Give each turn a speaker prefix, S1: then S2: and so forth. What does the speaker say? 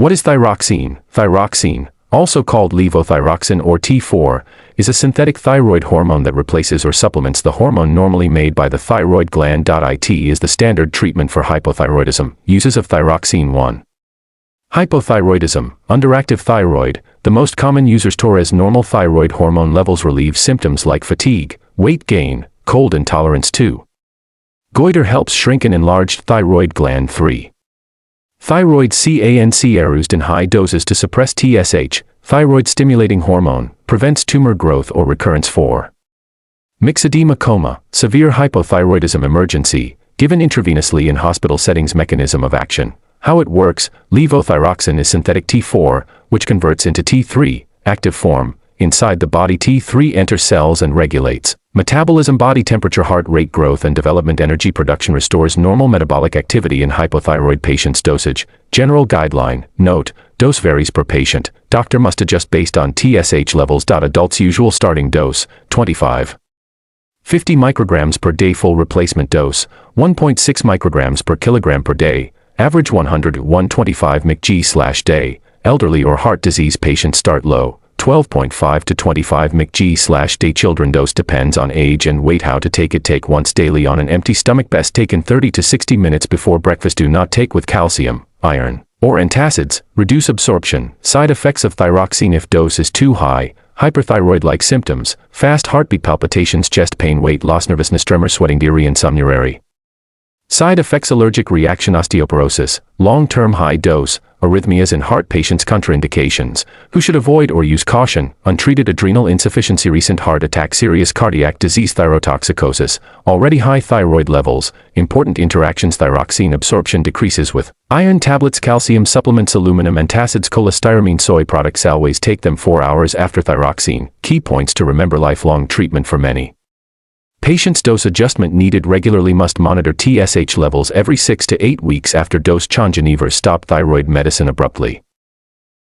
S1: What is thyroxine? Thyroxine, also called levothyroxine or T4, is a synthetic thyroid hormone that replaces or supplements the hormone normally made by the thyroid gland. It is the standard treatment for hypothyroidism. Uses of thyroxine 1. Hypothyroidism, underactive thyroid. The most common users as normal thyroid hormone levels relieve symptoms like fatigue, weight gain, cold intolerance. 2. Goiter helps shrink an enlarged thyroid gland. 3. Thyroid cancer used in high doses to suppress TSH, thyroid-stimulating hormone, prevents tumor growth or recurrence. 4. Myxedema coma, severe hypothyroidism emergency, given intravenously in hospital settings. Mechanism of action. How it works: levothyroxine is synthetic T4, which converts into T3, active form. Inside the body, T3 enters cells and regulates metabolism, body temperature, heart rate, growth and development, energy production, restores normal metabolic activity in hypothyroid patients. Dosage. General guideline. Note: dose varies per patient. Doctor must adjust based on TSH levels. Adults usual starting dose, 25. 50 micrograms per day. Full replacement dose, 1.6 micrograms per kilogram per day. Average 100-125 mg/day. Elderly or heart disease patients start low, 12.5 to 25 mg/day. Children dose depends on age and weight. How to take it: take once daily on an empty stomach, best taken 30 to 60 minutes before breakfast. Do not take with calcium, iron, or antacids. Reduce absorption. Side effects of thyroxine: if dose is too high, hyperthyroid-like symptoms, fast heartbeat, palpitations, chest pain, weight loss, nervousness, tremor, sweating, diarrhea, insomnia. Side effects: allergic reaction, osteoporosis, long-term high dose, arrhythmias in heart patients. Contraindications: who should avoid or use caution: untreated adrenal insufficiency, recent heart attack, serious cardiac disease, thyrotoxicosis, already high thyroid levels. Important interactions: thyroxine absorption decreases with iron tablets, calcium supplements, aluminum antacids, cholestyramine, soy products. Always take them 4 hours after thyroxine. Key points to remember: lifelong treatment for many patients. Dose adjustment needed regularly. Must monitor TSH levels every 6 to 8 weeks after dose. Change: stop thyroid medicine abruptly.